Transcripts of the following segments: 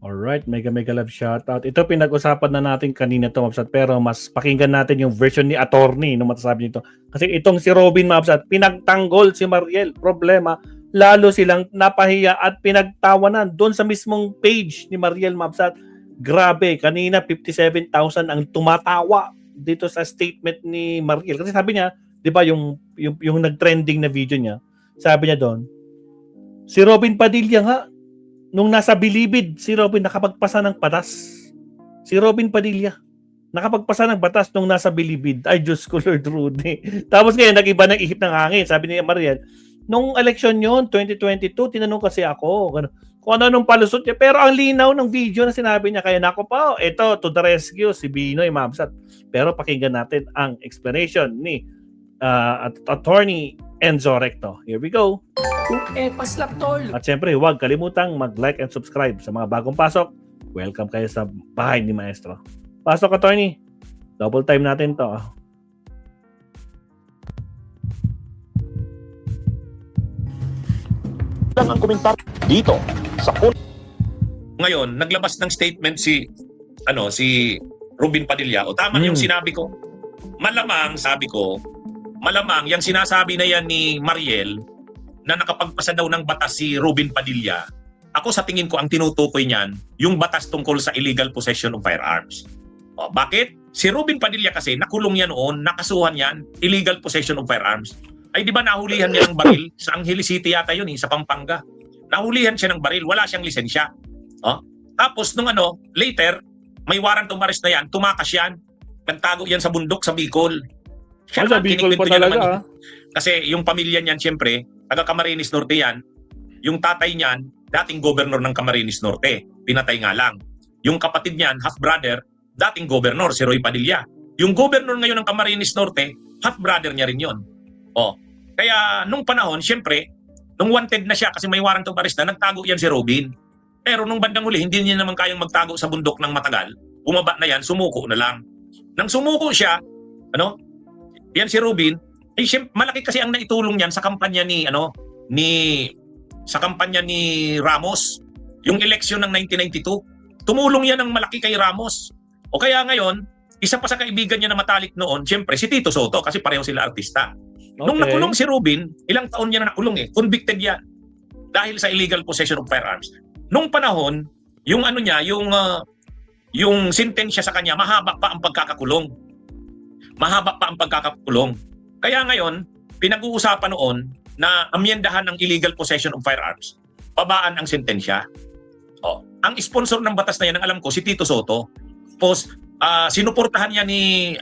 Alright, mega mega love shoutout. Ito pinag-usapan na natin kanina to, Mabsat, pero mas pakinggan natin yung version ni attorney nung matasabi nito. Kasi itong si Robin, Mabsat, pinagtanggol si Mariel. Problema, lalo silang napahiya at pinagtawanan doon sa mismong page ni Mariel, Mabsat. Grabe, kanina 57,000 ang tumatawa dito sa statement ni Mariel. Kasi sabi niya, di ba yung nag-trending na video niya, sabi niya doon, si Robin Padilla nga, nung nasa bilibid, si Robin nakapagpasa ng batas. Si Robin Padilla, nakapagpasa ng batas nung nasa bilibid. Ay, Diyos ko, Lord Rudy. Tapos ngayon, nag-iba ng ihip ng hangin. Sabi ni Mariel, nung eleksyon yon 2022, tinanong kasi ako kung ano nung palusot niya. Pero ang linaw ng video na sinabi niya, kaya nako pa, ito, to the rescue, si Binoy Mabsat. Pero pakinggan natin ang explanation ni attorney Enzo Recto. Here we go. Paslap tol. At syempre, huwag kalimutang mag-like and subscribe sa mga bagong pasok. Welcome kayo sa bahay ni Maestro. Pasok, attorney. Double time natin to. Lang ang komentar dito sa Ngayon, naglabas ng statement si Robin Padilla. O tama yung sinabi ko. Malamang, sabi ko, malamang yung sinasabi na yan ni Mariel na nakapagpasa daw ng batas si Robin Padilla. Ako sa tingin ko ang tinutukoy niyan yung batas tungkol sa illegal possession of firearms. O, bakit? Si Robin Padilla kasi nakulong yan noon, nakasuhan yan, illegal possession of firearms. Ay di ba nahulihan niya ng baril? Sa Angeles City yata yun, sa Pampanga. Nahulihan siya ng baril, wala siyang lisensya. O? Tapos nung later, may warrant of arrest na yan, tumakas yan, nagtago yan sa bundok sa Bicol. Siya Sa Bicol pa talaga. Kasi yung pamilya niyan, siyempre, taga Camarines Norte yan. Yung tatay niyan, dating governor ng Camarines Norte. Pinatay nga lang. Yung kapatid niyan, half-brother, dating governor, si Roy Padilla. Yung governor ngayon ng Camarines Norte, half-brother niya rin yon. O, kaya nung panahon, siyempre, nung wanted na siya kasi may warrant of arrest na, nagtago yan si Robin. Pero nung bandang huli, hindi niya naman kayang magtago sa bundok ng matagal. Bumaba na yan, sumuko na lang. Nang sumuko siya, yan si Robin, eh, malaki kasi ang naitulong niyan sa kampanya sa kampanya ni Ramos, yung eleksyon ng 1992. Tumulong yan ng malaki kay Ramos. O kaya ngayon, isa pa sa kaibigan niya na matalik noon, siyempre si Tito Soto kasi pareho sila artista. Okay. Nung nakulong si Robin, ilang taon niya na nakulong convicted yan dahil sa illegal possession of firearms. Nung panahon, yung yung sentensya sa kanya, mahaba pa ang pagkakakulong. Mahaba pa ang pagkakakulong. Kaya ngayon, pinag-uusapan noon na amyendahan ng illegal possession of firearms, babaan ang sentensya. O, ang sponsor ng batas na yan, ang alam ko, si Tito Soto. Sinuportahan niya ni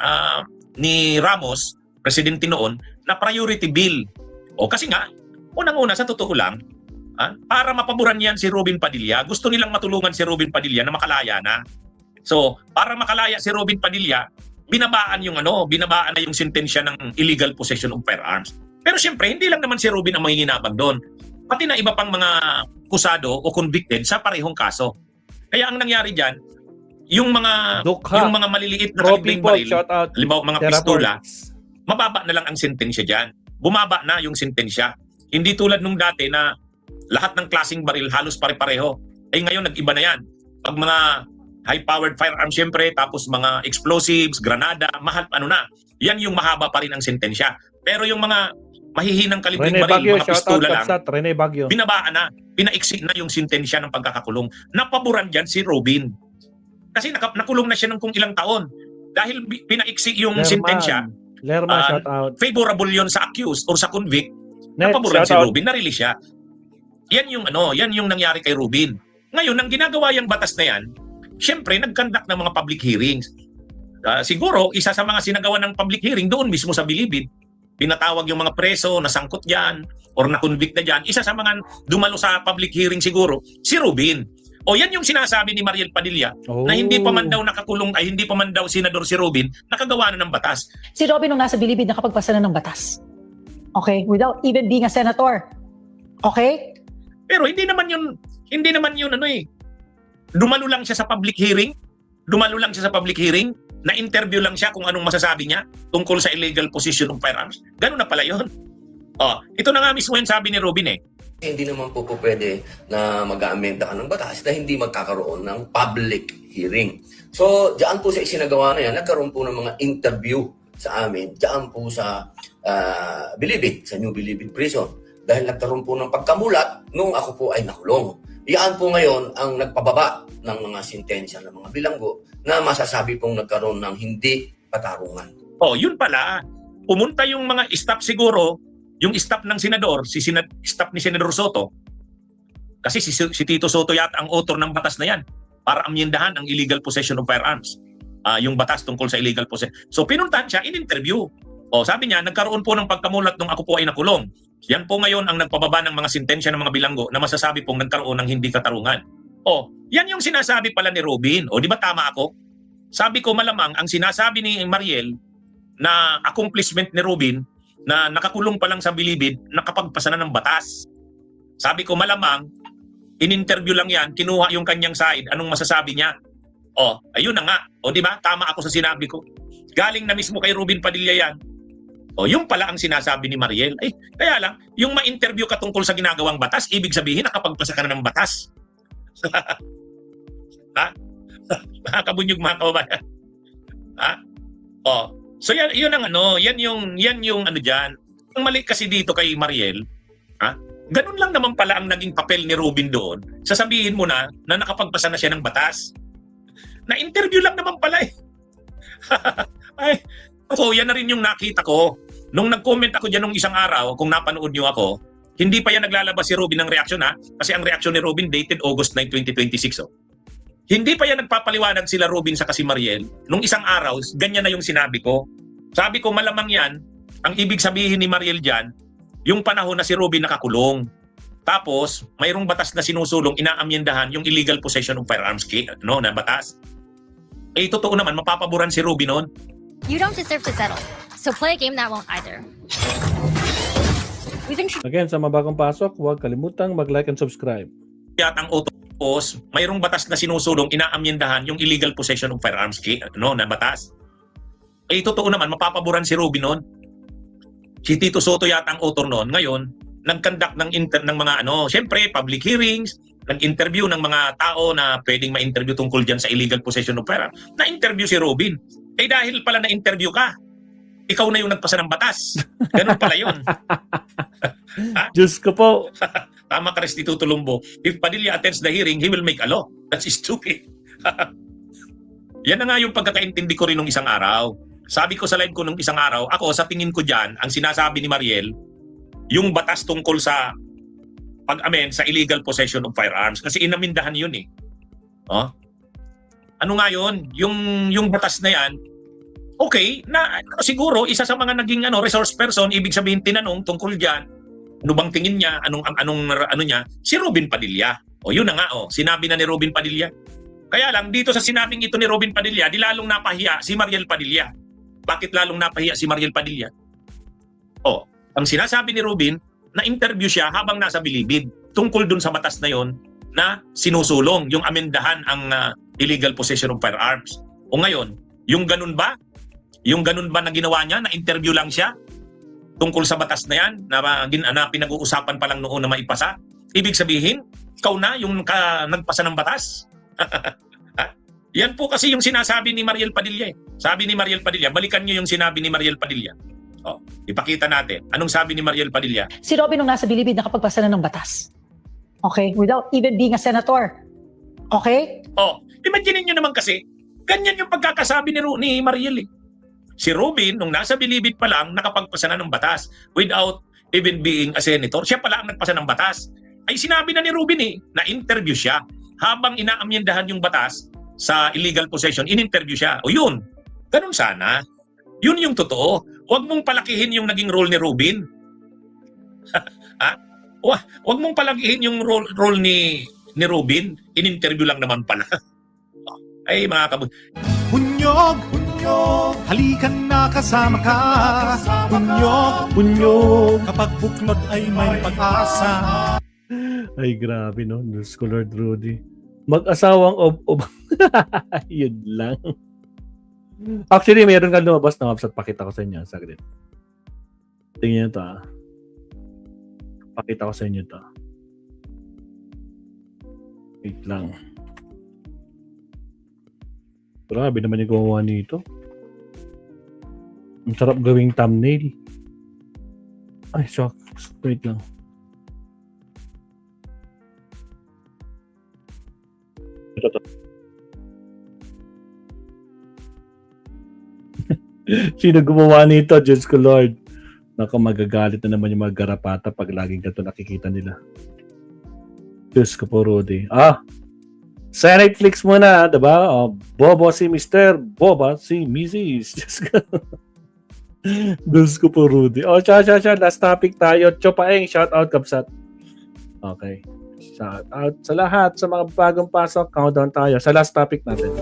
Ramos, presidente noon, na priority bill. O kasi nga, unang-una, sa totoo lang, para mapaboran yan si Robin Padilla, gusto nilang matulungan si Robin Padilla na makalaya na. So, para makalaya si Robin Padilla, binabaan na yung sentensya ng illegal possession of firearms. Pero siyempre, hindi lang naman si Robin ang manginginabang doon. Pati na iba pang mga kusado o convicted sa parehong kaso. Kaya ang nangyari diyan, yung mga maliliit na kalibring baril, halimbawa mga pistola, mababa na lang ang sentensya diyan. Bumaba na yung sentensya. Hindi tulad nung dati na lahat ng klaseng baril halos pare-pareho. Eh ngayon nag-iba na yan. Pag mga high-powered firearms siyempre, tapos mga explosives, granada, mahal na. Yan yung mahaba pa rin ang sentensya. Pero yung mga mahihinang kalibring baril, mga pistola lang, binabaan na, pinaiksi na yung sentensya ng pagkakakulong. Napaboran dyan si Robin. Kasi nakulong na siya ng kung ilang taon. Dahil pinaiksi yung sentensya, favorable yon sa accused or sa convict, napaboran si Robin, na-release siya. Yan yung nangyari kay Robin. Ngayon, ang ginagawa yung batas na yan, siyempre, nag-conduct ng mga public hearings. Siguro, isa sa mga sinagawa ng public hearing doon mismo sa Bilibid, pinatawag yung mga preso na sangkot dyan or na-convict na dyan. Isa sa mga dumalo sa public hearing siguro, si Robin. O yan yung sinasabi ni Mariel Padilla na hindi pa man daw nakakulong, ay hindi pa man daw senador si Robin, nakagawa na ng batas. Si Robin nung nasa Bilibid nakapagpasa na ng batas. Okay? Without even being a senator. Okay? Pero hindi naman yun dumalo lang siya sa public hearing, na-interview lang siya kung anong masasabi niya tungkol sa illegal possession of firearms. Ganun na pala yun. Ito na nga mismo yung sabi ni Robin Hindi naman po pwede na mag-aamenda ka ng batas na hindi magkakaroon ng public hearing. So, diyan po sa isinagawa na yan, nagkaroon po ng mga interview sa amin, diyan po sa Bilibid, sa New Bilibid Prison. Dahil nagkaroon po ng pagkamulat nung ako po ay nakulong. Iyan po ngayon ang nagpababa ng mga sintensya ng mga bilanggo na masasabi pong nagkaroon ng hindi patarungan. Oh, yun pala. Pumunta yung mga staff siguro, yung staff ng senador, staff ni Senador Soto. Kasi si Tito Soto yata ang author ng batas na yan para amyendahan ang illegal possession of firearms. Yung batas tungkol sa illegal possession. So pinuntahan siya, in-interview. O sabi niya, nagkaroon po ng pagkamulat nung ako po ay nakulong. Yan po ngayon ang nagpababa ng mga sintensya ng mga bilanggo na masasabi pong nagkaroon ng hindi katarungan. O, yan yung sinasabi pala ni Robin. O, di ba tama ako? Sabi ko malamang ang sinasabi ni Mariel na accomplishment ni Robin na nakakulong pa lang sa Bilibid, nakapagpasa na ng batas. Sabi ko malamang, in-interview lang yan, kinuha yung kanyang side, anong masasabi niya? O, ayun na nga. O, di ba? Tama ako sa sinabi ko. Galing na mismo kay Robin Padilla yan. O, yung pala ang sinasabi ni Mariel. Eh, kaya lang, yung ma-interview ka tungkol sa ginagawang batas, ibig sabihin, nakapagpasa ka na ng batas. Ha? Mga kabunyog, mga kababayan. Ha? O, so yan ang ano, yan yung ano diyan. Ang mali kasi dito kay Mariel, ha? Ganun lang naman pala ang naging papel ni Robin doon. Sasabihin mo na nakapagpasa na siya ng batas. Na-interview lang naman pala eh. Ay, ako, yan na rin yung nakita ko. Nung nag-comment ako dyan nung isang araw, kung napanood nyo ako, hindi pa yan naglalabas si Robin ng reaksyon ha. Kasi ang reaksyon ni Robin dated August 9, 2026. Oh. Hindi pa yan nagpapaliwanag sila Robin sa kasi Mariel. Nung isang araw, ganyan na yung sinabi ko. Sabi ko malamang yan, ang ibig sabihin ni Mariel dyan, yung panahon na si Robin nakakulong. Tapos, mayroong batas na sinusulong, inaamyendahan yung illegal possession of firearms na batas. Eh, totoo naman, mapapaboran si Robin noon. You don't deserve to settle, so play a game that won't either. We've been Again, sa mabagong pasok, huwag kalimutang mag-like and subscribe. Yatang utos, mayroong batas na sinusulong, inaamyendahan yung illegal possession of firearms na batas. Eh, totoo naman, mapapaboran si Robin noon. Si Tito Soto yata ang author noon. Ngayon, nag-conduct ng mga syempre, public hearings, nag-interview ng mga tao na pwedeng ma-interview tungkol dyan sa illegal possession of firearms. Na-interview si Robin. Eh dahil pala na-interview ka, ikaw na yung nagpasa ng batas. Ganun pala yun. Diyos ko po. Tama ka, Restituto Lumbo. If Padilla attends the hearing, he will make a law. That's stupid. Yan na nga yung pagkakaintindi ko rin nung isang araw. Sabi ko sa live ko nung isang araw, ako sa tingin ko dyan, ang sinasabi ni Mariel, yung batas tungkol sa pag-amend sa illegal possession of firearms. Kasi inamindahan yun eh. Oh? Ano nga yun? Yung batas na yan, okay, na siguro isa sa mga naging resource person, ibig sabihin tinanong tungkol diyan, ano bang tingin niya, anong niya, si Robin Padilla. O yun na nga, sinabi na ni Robin Padilla. Kaya lang dito sa sinabing ito ni Robin Padilla, di lalong napahiya si Mariel Padilla. Bakit lalong napahiya si Mariel Padilla? Ang sinasabi ni Robin, na-interview siya habang nasa Bilibid tungkol dun sa batas na yon na sinusulong, yung amendahan ang illegal possession of firearms. O ngayon, yung ganun ba? Yung ganun ba na ginawa niya, na interview lang siya tungkol sa batas na yan, na pinag-uusapan pa lang noon na maipasa? Ibig sabihin, ikaw na yung nagpasa ng batas? Yan po kasi yung sinasabi ni Mariel Padilla. Sabi ni Mariel Padilla, balikan niyo yung sinabi ni Mariel Padilla. Ipakita natin. Anong sabi ni Mariel Padilla? Si Robin nung nasa Bilibid nakapagpasa na ng batas. Okay? Without even being a senator. Okay? Imagine niyo naman kasi, ganyan yung pagkakasabi ni Mariel eh. Si Robin, nung nasa Bilibid pa lang, nakapagpasa na ng batas without even being a senator. Siya pala ang nagpasa ng batas. Ay sinabi na ni Robin eh, na-interview siya. Habang inaamyendahan yung batas sa illegal possession, in-interview siya. O yun, ganun sana. Yun yung totoo. Huwag mong palakihin yung naging role ni Robin. Huwag mong palakihin yung role ni Robin. In-interview lang naman pala. Ay mga kabut. Bunyog, bunyog, halikan na kasama ka. Bunyog, Bunyog. kapag buklod ay may pag-asa. Ay, grabe no. Diyos ko, Lord Rudy. Mag-asawang ob. Yun lang. Actually, mayroon ka lumabas na website. Pakita ko sa inyo. Saglit. Tingnan nyo ito Pakita ko sa inyo ito. Wait lang. Grabe naman yung gumawa nito. Ang sarap gawing thumbnail. Ay, shucks. Wait lang. Ito to. Sino gumawa nito? Diyos ko Lord. Naku, magagalit na naman yung mga garapata pag laging ganito nakikita nila. Diyos ko po, Rudy. Sa Netflix muna, diba? Bobo si Mr. Boba si Mrs. Diyos ko. Diyos ko po, Rudy. Siya. Last topic tayo. Chopaeng, shout out, Kapsat. Okay. Shout out sa lahat, sa mga bagong pasok. Countdown tayo. Sa last topic natin.